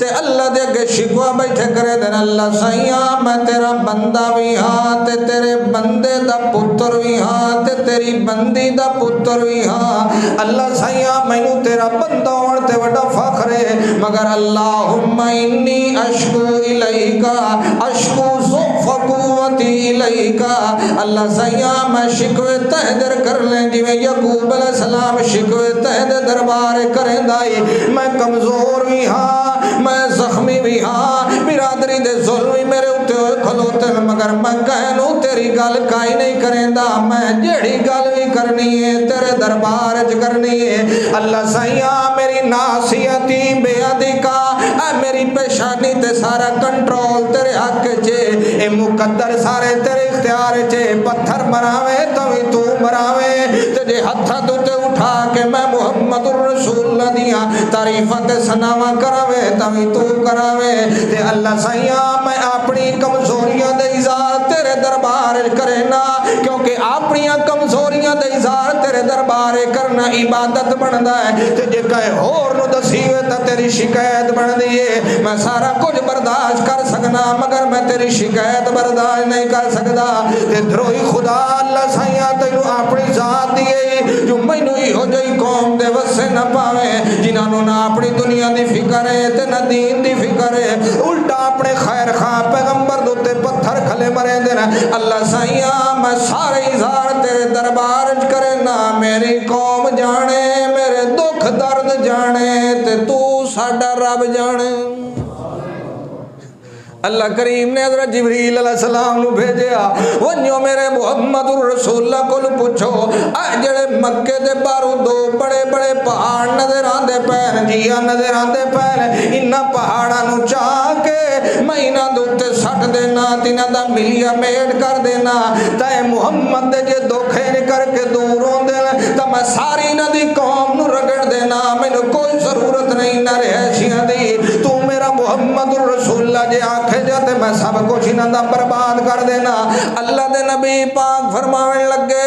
تے اللہ دے اگے شکوا بیٹھے کرے دے، اللہ سائیاں میں تیرا بندہ بھی ہاں تے تیرے بندے دا پتر بھی ہاں تے تیری بندی دا پتر بھی ہاں، اللہ سائیاں مینوں تیرا بندہ ہونے تے وڈا فخر ہے، مگر اللہم انی اشکو الیکا اشکو ضعف قوتی الیکا، اللہ سیاں میں شکوے تہدر کر لیں جی میں یعقوب علیہ السلام شکوے تہدر دربار کریں دائی، میں کمزور بھی ہاں میں زخمی بھی ہاں، برادری دے ظلمی میرے اتے ہوئے کھلوتے مگر میں کہنوں تیری گل کائی نہیں کریں دا، میں جیڑی گل بھی کرنی ہے تیرے دربار اچ کرنی ہے۔ اللہ سائیاں میری ناسیتی بیعدی کا اے میری پیشانی تے سارا کنٹرول تیرے حق چے، اے مقدر سارے تیرے اختیار چے، پتھر مراوے توی تو مراوے تجھے ہتھا تو تے اٹھا کے میں محمد الرسول اللہ دیا تعریفت سناوا کراوے توی تو کراوے تے اللہ سائیاں میں اپنی کمزوریاں دے اظہار تیرے دربار کرنا، کیونکہ اپنی کمزوریاں دے اظہار تیرے دربار کرنا عبادت بندا ہے، تے جے کہے اور نو دسی ہوئے تا تیری شکایت بن دیئے، میں سارا کچھ برداشت کر سکنا مگر میں تیری شکایت برداشت نہیں کر سکتا، تے دروئی خدا اللہ سائیاں تینو اپنی ذات دیئے جو مینو ہی ہو جائی قوم دے وسے نہ پاوے، جنہوں نہ اپنی دنیا دی فکر ہے تے نہ دین دی فکر ہے، الٹا اپنے خیر خواہ پیغمبر دوتے پتھر کھلے مرے دینا، اللہ سائیاں میں سارے اظہار تیرے دربار کرے نا، میری قوم جانے میرے دکھ درد جانے تے تو ساڈا رب جانے۔ اللہ کریم نے حضرت جبریل علیہ السلام نو بھیجیا، ونجو میرے محمد الرسول اللہ کو پوچھو اے جڑے مکے دے بارو دو بڑے بڑے پہاڑ نظر آندے پین جیا نظر آندے پین، انہاں پہاڑاں نو چاہ کے میں انہاں دوتے سٹ دینا تینہاں دا ملیا میٹ کر دینا، تے محمد دے جے دکھے کر کے دور ہوں دے تا میں ساری انہاں دی قوم نو رگڑ دینا، میں نے کوئی ضرورت نہیں نہ رہشیاں دی، تو میرا محمد الرسول اللہ جے آنکھیں جاتے میں سب کچھ انہاں دا برباد کر دینا۔ اللہ دے نبی پاک فرمانے لگے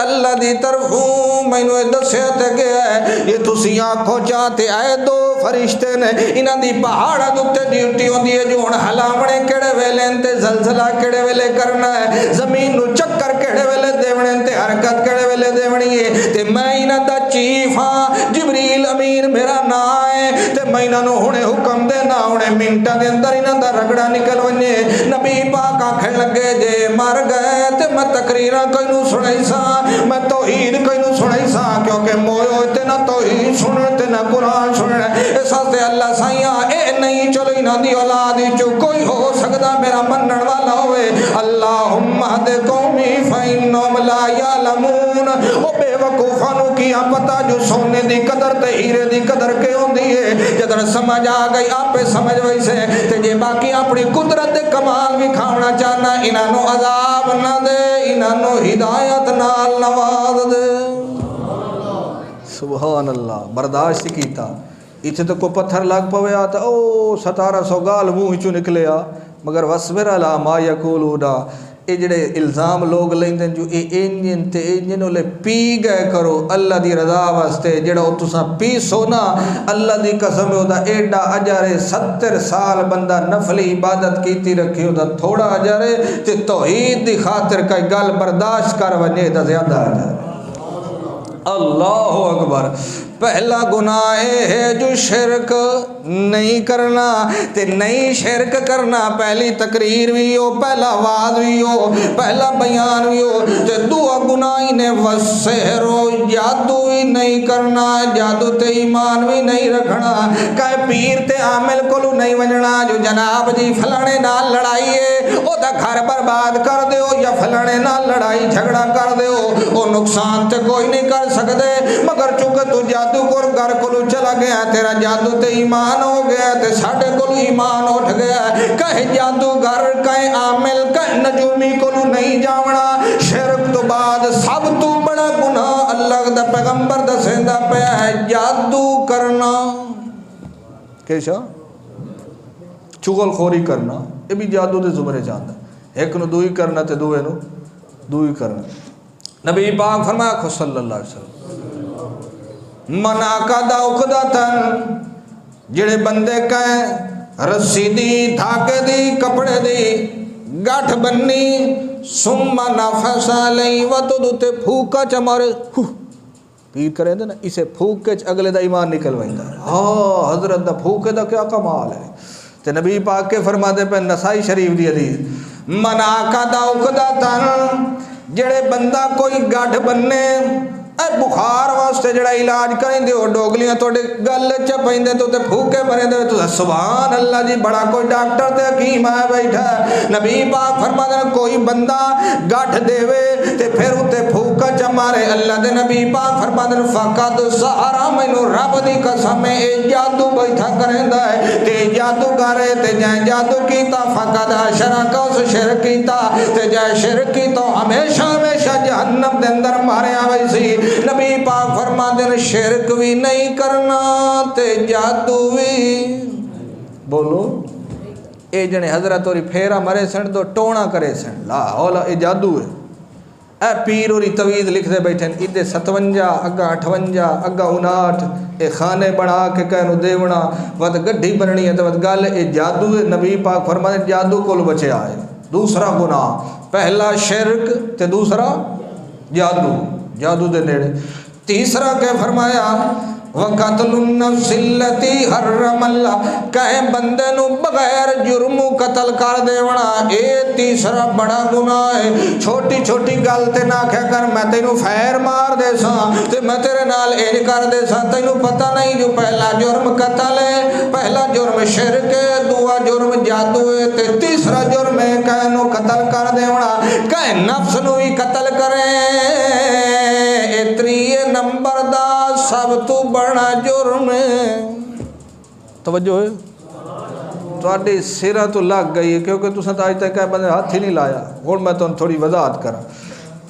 اللہ دی طرفوں میں نے دسیا تے گیا ہے یہ تسی آنکھوں چاہتے آئے دو فرشتے نے انہاں دی پہاڑا دوتے ڈیوٹی ہوندی ہے جو ہن ہلاونے کیڑے ویلے تے زلزلہ کیڑے ویلے کرنا ہے، زمین نو چکر کیڑے ویلے دیونے تے حرکت کیڑے ویلے دیونی ہے، تے میں انہاں دا چیف ہاں جبریل امین میرا نام ہے، تے میں انہاں نو ہنے حکم دینا ہنے منٹاں دے اندر انہاں دا رگڑا نکل ونجے۔ نبی پاک آکھن لگے جے مر گئے تے میں تقریراں کوئی نو سنائی سا، میں توحید کوئی نو سنائی سا، کیونکہ موئے تے نہ توحید سنن تے نہ قرآن سنن، اس واسطے اللہ سائیاں اے نہیں چلو انہاں دی اولاد جو کوئی ہو سکدا میرا منن والا ہوئے، اللہم اہد قومی فإنہم لا یعلمون، او بے وقوفاں نو کیا پتہ جو سونے دی قدر تے ہیرے دی قدر کے ہوندی ہے، جدر سمجھ آ گئی آپ پہ سمجھ ویسے تے جے باقی اپنی قدرت دے کمال بھی کھاونا چاہنا انہاں نو عذاب نہ دے انہاں نو ہدایت نال نواز دے۔ سبحان اللہ، برداشت کیتا، اتھے تو کو پتھر لگ پوے آتا او 1700 گال منہ چوں نکلے آ، مگر وصبر علی ما یقولون، اے جڑے الزام لوگ لیندے جو اے انجن تے انجن لے پی گئے کرو اللہ دی رضا واسطے، جڑا تساں پی سونا اللہ دی قسم او دا ایڈا اجر 70 سال بندہ نفلی عبادت کیتی رکھی او دا تھوڑا اجر تے توحید دی خاطر کئی گل برداشت کر ونجے دا زیادہ اجر۔ اللہ اکبر، پہلا گناہ ہے جو شرک نہیں کرنا تے نہیں شرک کرنا، پہلی تقریر بھی ہو پہلا وعظ بھی ہو پہلا بیان بھی ہو تے دعا گناہ نے وسحر جادو بھی نہیں کرنا، جادو تے ایمان بھی نہیں رکھنا، کہ پیر تے عامل کولو نہیں ونجنا جو جناب جی فلانے نال لڑائی ہے او دا گھر برباد کر دیو یا فلانے نال لڑائی جھگڑا کر دیو، او نقصان تے کوئی نہیں کر سکتے، مگر چونکہ تو جادو گر گھر کولو چلا گیا تیرا جادو تے ایمان ایمان ہو گیا تے ساڈے کول ایمان اٹھ گیا کہیں جادوگر کہیں عامل کہیں نجومی کولو نہیں جاونا شرک تو بعد سب تو بڑا گناہ اللہ دا پیغمبر دسیندا پیا ہے جادو کرنا کیسا چغل خوری کرنا یہ بھی جادو دے زمرے جاندا ایک نو دوئی کرنا تے دوے نو دوئی کرنا نبی پاک فرمایا خو صلی اللہ علیہ وسلم من عقد عقدتن جڑے بندے کہیں رسی دی دھاگے دی کپڑے دی گاٹھ بننی ثم نفس علی و تو دوتے پھوکا چمارے پیر کریں دے نا اسے پھوک کے اگلے دا ایمان نکل وائندہ ہاں حضرت دا پھوکے دا کیا کمال ہے تے نبی پاک کے فرما دے پہ نسائی شریف دی حدیث من عقد عقدتن جڑے بندہ کوئی گاٹھ بننے اے بخار واسطے جڑا علاج کریں دے ڈوگلیاں توڑے گل چپیں دے تو تے پھوکے بنے دے تو سبحان اللہ جی بڑا کوئی ڈاکٹر تے حکیم آیا بیٹھا نبی پاک فرما دے کوئی بندہ گاٹھ دے وے تے پھر اتے پھوکا چمارے اللہ دے نبی پاک فرما دے فقط سہارا مینو رب دی قسم اے جادو بیٹھا کریں دے تے جادو کرے تے جائیں جادو کیتا فقط شرکا اس شرک کیتا تے جائیں شرک کیتا ہمیشہ ہمیشہ جہنم دے اندر مارے آوئی سی نبی پاک فرما دے شرک بھی نہیں کرنا تے جادو بھی بولو اے جنے حضرت اوری پھیرا مرے سن تو ٹونا کرے سن لا اولا اے جادو ہے اے پیر اوری توید لکھ دے بیٹھے ادھے 57 اگا 58 اگا 59 اے خانے بنا کے کہنو دیونا ود گڈھی بننی ہے تو ود گل اے جادو ہے نبی پاک فرما دے جادو کول بچے آئے دوسرا گناہ پہلا شرک تے دوسرا جادو جادو دے نیڑے تیسرا کہ فرمایا وَقَتْلُ النَّفْسِ الَّتِي حَرَّمَ اللَّهُ کہیں بندے نو بغیر جرم قتل کر دیونا اے تیسرا بڑا گناہ ہے چھوٹی چھوٹی گل تے نہ کہہ کر میں تینو فیر مار دے سا تے میں تیرے نال اے کر دے سا تینو پتہ نہیں جو پہلا جرم قتل ہے پہلا جرم شرک ہے دوسرا جرم جادو ہے تے تیسرا جرم ہے کہ نو قتل کر دیونا کہ نفس نو ہی قتل کرے تریے نمبر دا سب تو بڑا جرم ہے توجہ ہے تو آڈی سیرہ تو لگ گئی ہے کیونکہ تو سنتا آج تک کہ بندے ہاتھ ہی نہیں لایا اور میں تو تھوڑی وضاحت کرا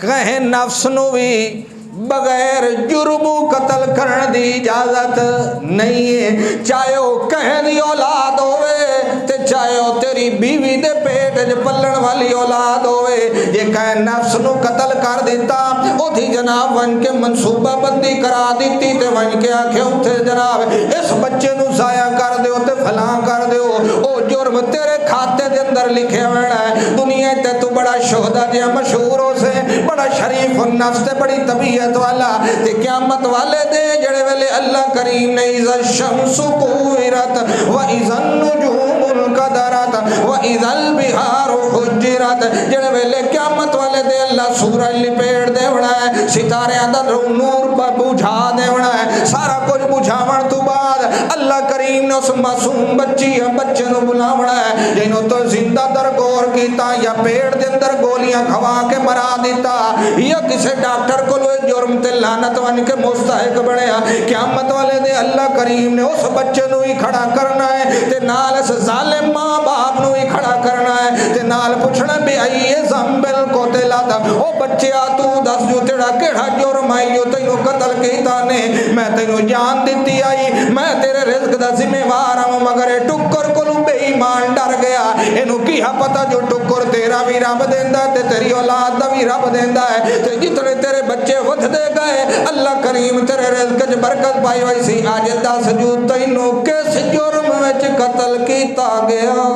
کہیں نفس نو بھی بغیر جرم قتل کرن دی اجازت نہیں ہے چاہے وہ کہیں دی اولاد ہوئے تے چاہے وہ تیری بیوی دے پیٹ جو پلن والی اولاد ہوئے یہ کہیں نفس نو قتل کر دیتا او تھی جناب ون کے منصوبہ بندی کرا دیتی تے ون کے آنکھیں اتھے جناب اس بچے نو ضائع کر دیو تے فلاں کر دیو او جرم تیرے کھاتے دے اندر لکھے ہوئے ہے دنیا تے تو بڑا شہدہ جیا مشہور ہو سے بڑا شریف النفس تے بڑی طبیعت والا تے قیامت والے دے جڑے ویلے اللہ کریم نے اذا الشمس کوورت و اذا النجوم انقدرت و اذا البحار حجرت جڑے ویلے قیامت والے دے اللہ سورج لپیٹ دیونا ہے ستارے اندر نور بجھا دیونا ہے سارا کچھ بجھاون تو بعد اللہ کریم نے اس معصوم بچی یا بچے نو بلاونا ہے جنہوں تو زندہ درگور کیتا یا پیڑ دے اندر گولیاں کھوا کے مرا دیتا یا کسے ڈاکٹر کو لوے جرم تے لعنت ون کے مستحق بنیا قیامت والے دے اللہ کریم نے اس بچے نو ہی کھڑا کرنا ہے تے نال اس ظالم ماں باپ نو ہی کھڑا کرنا ہے تے نال پوچھنا بھی آئیے زمبل کو تلاتا او بچے آ تو دس جو تیڑا کیڑا جرم آئی جو تینو قتل کیتا نے میں تینو جان دیتی آئی میں تیرے رزق دا ذمہ وار ہوں مگر ٹکر کو بے ایمان ڈر گیا انو کیا پتا جو ٹکر تیرا بھی رب دیندا تے تیری اولاد دا بھی رب دیندا ہے تے جتنے تیرے بچے ودھ دے گئے اللہ کریم تیرے رزق وچ برکت پائی ہوئی سی اج دس جو تینو کس جرم وچ قتل کیتا گیا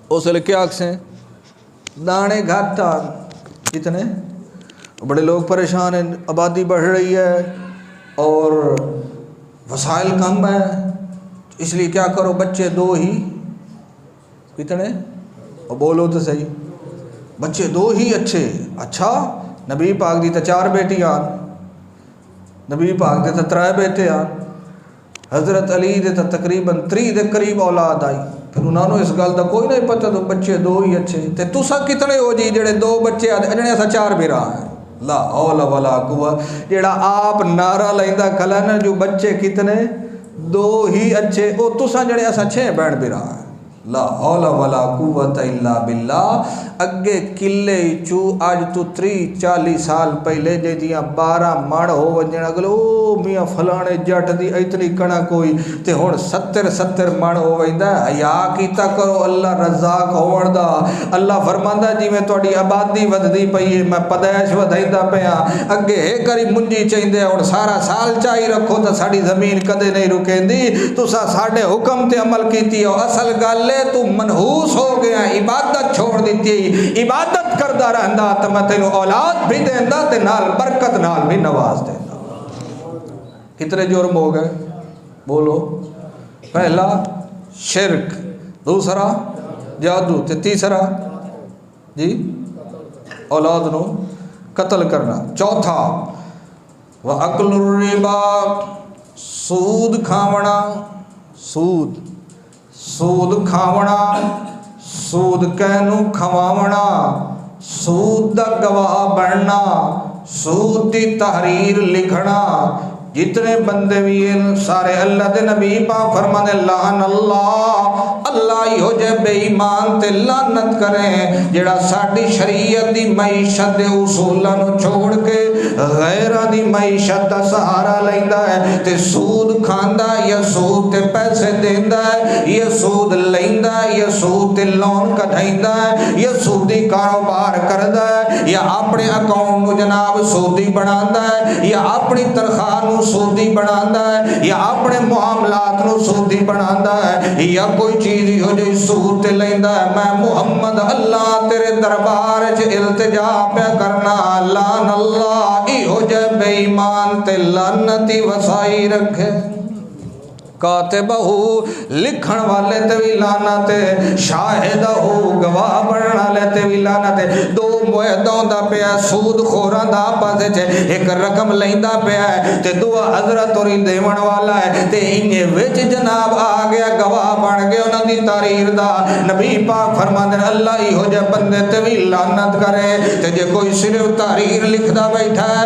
اس لئے کیا آکھیں دانے گھاٹا کتنے بڑے لوگ پریشان ہیں آبادی بڑھ رہی ہے اور وسائل کم ہے اس لیے کیا کرو بچے دو ہی کتنے اور بولو تو صحیح بچے دو ہی اچھے اچھا نبی پاک دی تے 4 بیٹیاں نبی پاک دے تے 3 بیٹے آن حضرت علی دے تے تقریباً 3 دے قریب اولاد آئی پھر انہوں نے اس گل دا کوئی نہیں پتہ تو بچے 2 ہی اچھے تے تسا کتنے ہو جی جڑے 2 بچے آتے جڑے ایسا 4 بھی رہا ہیں لا حول ولا قوت جڑا آپ نعرہ لیندا کھلا نا جو بچے کتنے دو ہی اچھے او تساں جڑے اساں 6 بہن بھرا لا حول ولا قوت الا باللہ اگے کلے چو اج تو 30-40 سال پہلے جیدیاں 12 مڑ ہو ونجن اگلو میاں فلانے جٹ دی اتنی کنا کوئی تے ہن 70 مڑ ہو ویندا حیا کیتا کرو اللہ رزاق ہون دا اللہ فرماندا جویں تہاڈی آبادی وددی پئی ہے میں پیدائش ودھائندا پیا اگے ہے کری منجی چاہیندے ہن سارا سال چاہی رکھو تے ساڈی زمین کدے نہیں رکیندی تساں ساڈے حکم تے عمل کیتی ہو اصل گل تو منحوس ہو گیا عبادت چھوڑ دیتی عبادت کردہ رہندا تو میں تینوں اولاد بھی دیندا تے نال برکت نال بھی نواز دیندا کتنے جرم ہو گئے بولو پہلا شرک دوسرا جادو تے تیسرا جی اولاد نو قتل کرنا چوتھا وَأَكْلُ الرِّبَا سود کھاونا سود کھاونا سود کہنو کھواونا سود دا گواہ بننا سود دی تحریر لکھنا جتنے بندے بھی ہیں سارے اللہ دے نبی پاک فرمانے لعن اللہ ہو جے بے ایمان تے لعنت کریں جڑا ساڈی شریعت دی معیشت دے اصولاں نو چھوڑ کے غیراں دی معیشت دا سہارا لیندا ہے تے سود کھاندا یا سود تے پیسے دیندا ہے یا سود لیندا ہے یا سود تے لون کڈھائندا ہے یا سودی کاروبار کردا ہے یا اپنے اکاؤنٹ نو جناب سودی بناندا ہے یا اپنی تنخواہ نو سودی بناندا ہے یا اپنے معاملات نو سودی بناندا ہے یا کوئی چیز ہو جائے سود تے لیندا ہے میں محمد اللہ تیرے دربار وچ التجا پہ کرنا لعن اللہ ہو جائے بے ایمان تے لعنتی وسائی رکھے کاتبہ لکھن والے تے بھی لعنت ہے شاہدہ گواہ بننے والے تے بھی لعنت ہے دو معاہدوں دا پیا سود خوراں دا آپس وچ ایک رقم لیندا پیا ہے تے دعا حضرت اور دیون والا ہے تے انہے وچ جناب آ گیا گواہ بن گئے انہاں دی تحریر دا نبی پاک فرماندے ہیں اللہ ہی ہو جے بندے تے بھی لعنت کرے تے جے کوئی صرف تحریر لکھدا بیٹھا ہے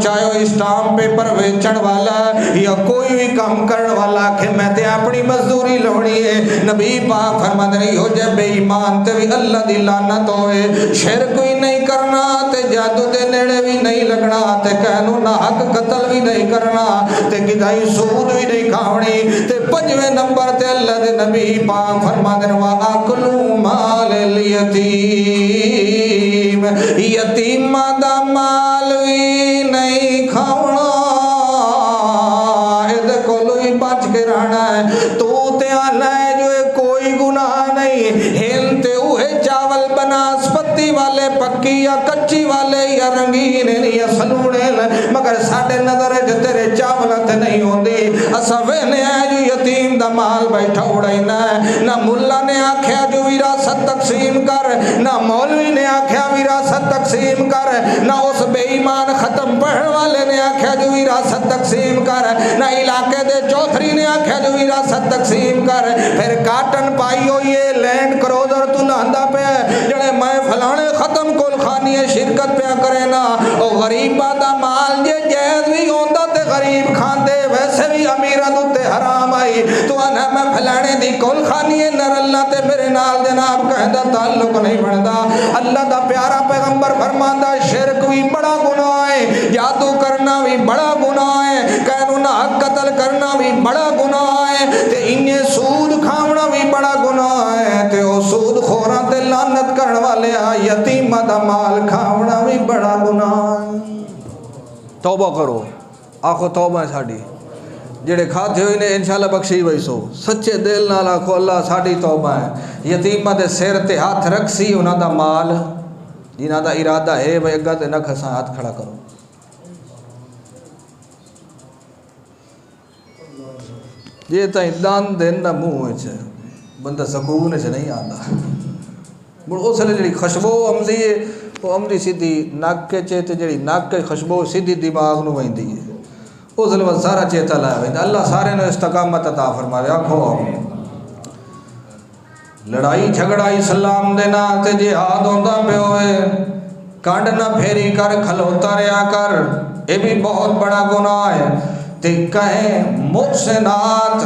چاہے وہ اسٹامپ پیپر ویچن والا ہے یا کوئی بھی کام کرن والا کہ میں تے اپنی مزدوری لونی ہے نبی پاک فرماندے ہیں ہو جے بے ایمان تے بھی اللہ دی لعنت ہوئے شرک بھی نہیں کرنا تے جادو دے نیڑے بھی نہیں لگنا تے کہنو نہ حق قتل بھی نہیں کرنا تے کدائی سود بھی نہیں کھاونی تے 5ویں نمبر تے اللہ دے نبی پاک فرماندے ہیں وَأَكْلُ مَالِ الْيَتِيمِ یتیم دا مال بھی نہیں کھاونا بچ کے رہنا ہے تو تے آنا ہے جو کوئی گناہ نہیں ہن تے اوہے چاول بناسپتی والے پکی یا کچی والے یا رنگین یا سلوڑے مگر ساڑھے نظر ہے جو تیرے چاول تے نہیں ہوندی اسا وینے ہے جو یتیم دا مال بیٹھا اڑائنا ہے نہ ملا نے آکھیا جو وراثت تقسیم کر نہ مولوی نے آکھیا وراثت تقسیم کر نہ اس بے ایمان ختم پڑھن والے نے آکھیا جو وراثت تقسیم کر نہ علاقے دے چوتھری نے آکھیا جو وراثت تقسیم کر پھر کاٹن پائی ہوئی ہے لینڈ کروزر تو لاندا پہ جڑے میں فلانے ختم کول خانی شرکت پہ کرے نا او غریبہ دا مال جے جائز بھی ہوندا تے غریب کھاندے ویسے بھی امیرہ دوتے حرام آئی تو انا میں فلانے دی کول خانی نر اللہ تے میرے نال جناب کہندہ تعلق نہیں بڑھدا اللہ دا پیارا پیغمبر فرماندہ شرک بھی بڑا گناہ ہے جادو کرنا بھی بڑا گناہ ہے قانون حق قتل کرنا بھی بڑا گناہ ہے تے انہیں سود کھاونا بھی بڑا گناہ ہے تے او سود خوراں تے لعنت کرن والے یتیم دا مال کھاونا بھی بڑا گناہ ہے توبہ کرو آخو توبہ ہے ساڑی جڑے کھاتے ہوئے نے انشاءاللہ بخشی وئی سو سچے دل نال آخو اللہ ساڑی توبہ ہے یتیمہ دے سیر تے ہاتھ رکھ سی انہاں دا مال جنہاں دا ارادہ ہے وہ اگا تے نہ کھساں ہاتھ کھڑا کرو یہ تائیں دان دین دا منہ وچ بندہ سکون وچ نہیں آندا مڑ اس لے جڑی خوشبو آمدی ہے وہ آمدی سیدھی نک کے تے جڑی نک کے خوشبو سیدھی دماغ نو ویندی ہے اس لئے سارا چیتا لایا ویندہ اللہ سارے نے استقامت عطا فرمائے آکھو لڑائی جھگڑا اسلام دینا تے جہاد ہوندہ پہ ہوئے کانڈ نہ پھیری کر کھلوتا رہا کر یہ بھی بہت بڑا گناہ ہے تے کہیں محسنات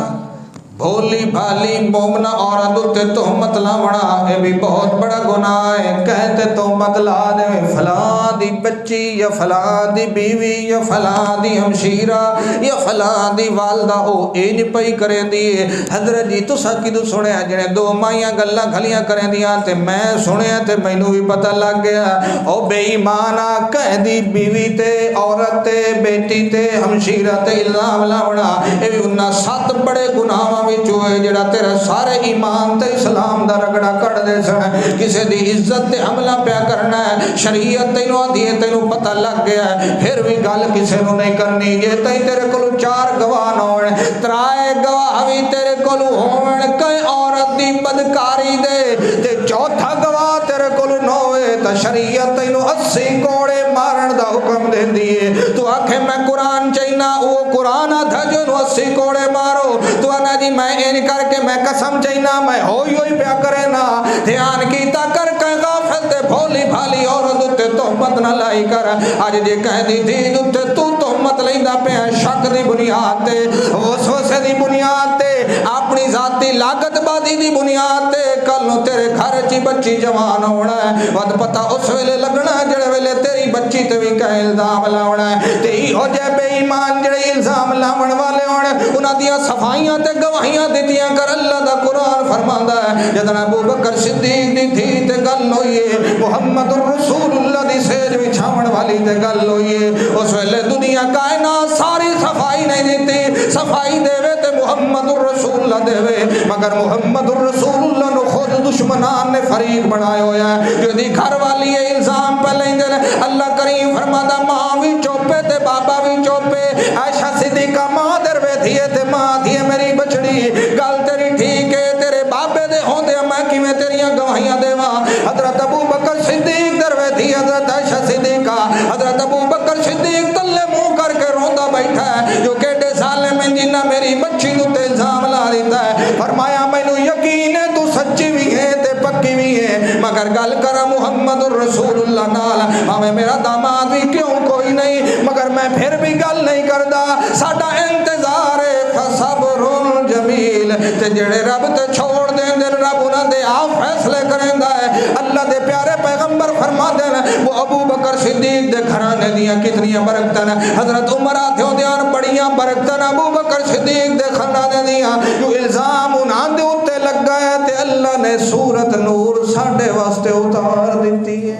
بھولی بھالی مومنہ عورت تے تہمت لاونا یہ بھی بہت بڑا گناہ ہے کہتے تہمت لا دے فلاں دی بچی یا فلاں دی بیوی یا فلاں دی ہمشیرہ یا فلاں دی والدہ او اینج پئی کریں دیئے حضرت جی تو ساکیدو سنے جنہیں دو مائیاں گلہ گھلیاں کریں دیاں تے میں سنے تے مینو بھی پتہ لگ گیا او بے ایمانہ کہہ دی بیوی تے عورت تے بیٹی تے ہمشیرہ تے الزام لاونا یہ بھی انہاں 7 بڑے گناہ چوئے جڑا تیرا سارے ایمان تے اسلام دا رگڑا کڑ دے سن کسے دی عزت تے حملہ پیا کرنا ہے شریعت تینو آدھی ہے تینو پتہ لگ گیا ہے پھر بھی گل کسے نو نہیں کرنی یہ تیرے کولو 4 گواہ نہ ہونے 3 گواہ بھی تیرے کولو ہونے کئی عورت دی بدکاری دے تے 4تھا گواہ تیرے کولو نہ ہوئے تا شریعت تینو 80 کوڑے مارن دا حکم دے دیئے تو آکھے میں قرآن چاہینا وہ قرآن آدھا جو 80 کوڑے مارو تو آنا جی میں این کر کے میں قسم چاہینا میں ہوئی پیا کرے نا دھیان کیتا کر کے غافل تے بھولی بھالی عورت تے تہمت نہ لائی کر آج جی کہہ دی دید تے تو تہمت لیندا پیا شک دی بنیاد تے وسوسے دی بنیاد تے اپنی ذاتی لاگت بازی دی بنیاد تے کل نو تیرے گھر چی بچی جوان ہونا ہے ود پتہ اس ویلے لگنا ہے جڑے ویلے تیری بچی تے بھی کہیں الزام لاونا ہے تے ہی ہو جائے بے ایمان جڑے الزام لاون والے ہونے انہاں دیاں صفائیاں تے گواہیاں دیتیاں کر اللہ دا قرآن فرماندا ہے جدن ابو بکر صدیق دی تھی تے گل ہوئیے محمد الرسول اللہ دی سیج بچھاون والی تے گل ہوئیے اس ویلے دنیا کائنات ساری صفائی نہیں دیتی صفائی دے وے تے محمد الرسول اللہ دے وے مگر محمد الرسول اللہ نو خود دشمنان نے فریق بنائے ہویا ہے جو دی گھر والی الزام پہ لیں دے اللہ کریم فرمادا ماں بھی چوپے تے بابا بھی چوپے عائشہ صدیقہ ماں دروے دھیے تے ماں دھیے میری بچڑی گل تیری ٹھیک ہے تیرے بابے دے ہوندے میں کیویں تیریاں گواہیاں دیواں حضرت ابو بکر صدیق دروے تھی حضرت عائشہ صدیقہ حضرت ابو بکر صدیق تلے منہ کر کے روندا بیٹھا ہے جو کیڈے ظالم ہیں جنہاں میری بچی نو تے الزام لا دیتا ہے فرمایا مینوں یقین ہے تو سچی بھی ہے تے پکی بھی ہے مگر گل کر محمد الرسول اللہ نال ہمیں میرا داماد بھی کیوں کوئی نہیں مگر میں پھر بھی گل نہیں کردا ساڈا انتظار ہے فصبر جمیل تے جڑے رب تے چھوڑ دین دے رب انہاں دے آپ فیصلے کریندا ہے اللہ دے پیارے پیغمبر فرما دین وہ ابو بکر صدیق دے گھرانے دیاں کتنی برکتاں حضرت عمر آتھیوں دیاں بڑیاں برکتاں ابو بکر صدیق دے گھرانے دیاں جو الزام انہاں دے اوتے لگ گیا تے اللہ نے سورت نور ساڈے واسطے اتار دتی ہے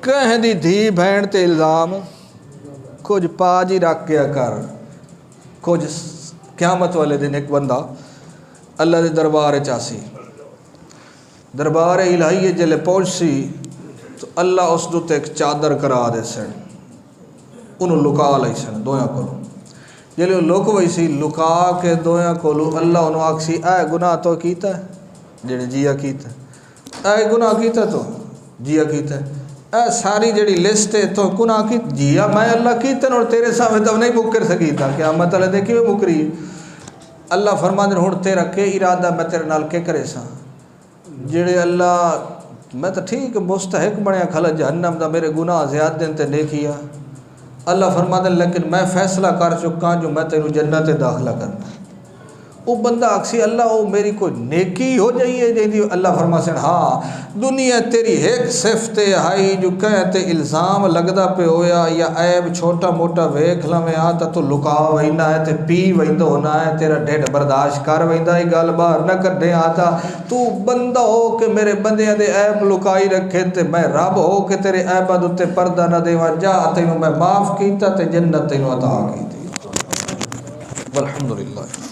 کہہ دی دھی بہن تے الزام کچھ پا جی رکھ گیا کر کچھ قیامت والے دن ایک بندہ اللہ دے دربار چاسی دربار الہی جلے پہنچ سی تو اللہ اس دوتے ایک چادر کرا دے سن انہوں لکا لئی سن دویاں کولو جلے لوک وئی سی لکا کے دویاں کولو اللہ انہوں آکسی اے گناہ تو کیتا ہے جڑے جیا کیتا ہے اے گناہ کیتا تو جیا کیتا ہے اے ساری جڑی لسٹ ہے تو گناہ کی جیا میں اللہ کیتا اور تیرے سامنے تو نہیں مکر سکیتا قیامت والے دیکھی میں مکری اللہ فرما دے ہن تیرا کے ارادہ میں تیرے نال کے کرے سا جڑے اللہ میں تو ٹھیک مستحق بنیا کھلا جہنم دا میرے گناہ زیادہ دن تے نیکیا اللہ فرما دے لیکن میں فیصلہ کر چکا جو میں تینوں جنت داخلہ کرنا وہ بندہ اکسی اللہ وہ میری کوئی نیکی ہو جائیے جی اللہ فرما سن ہاں دنیا تیری ایک صفت ہائی جو کہتے الزام لگدا پہ ہویا یا عیب چھوٹا موٹا ویکھ لویں آتا تو لکا ویندا ہے تے پی ویندا ہونا ہے تیرا ڈھڈ برداشت کر ویندا ہے گل باہر نہ کڈے آتا تو بندہ ہو کہ میرے بندیاں دے عیب لکائی رکھے تے میں رب ہو کہ تیرے عیباں دے تے پردہ نہ دیواں جا تینوں میں معاف کیتا تے جنت تینوں عطا کیتی والحمدللہ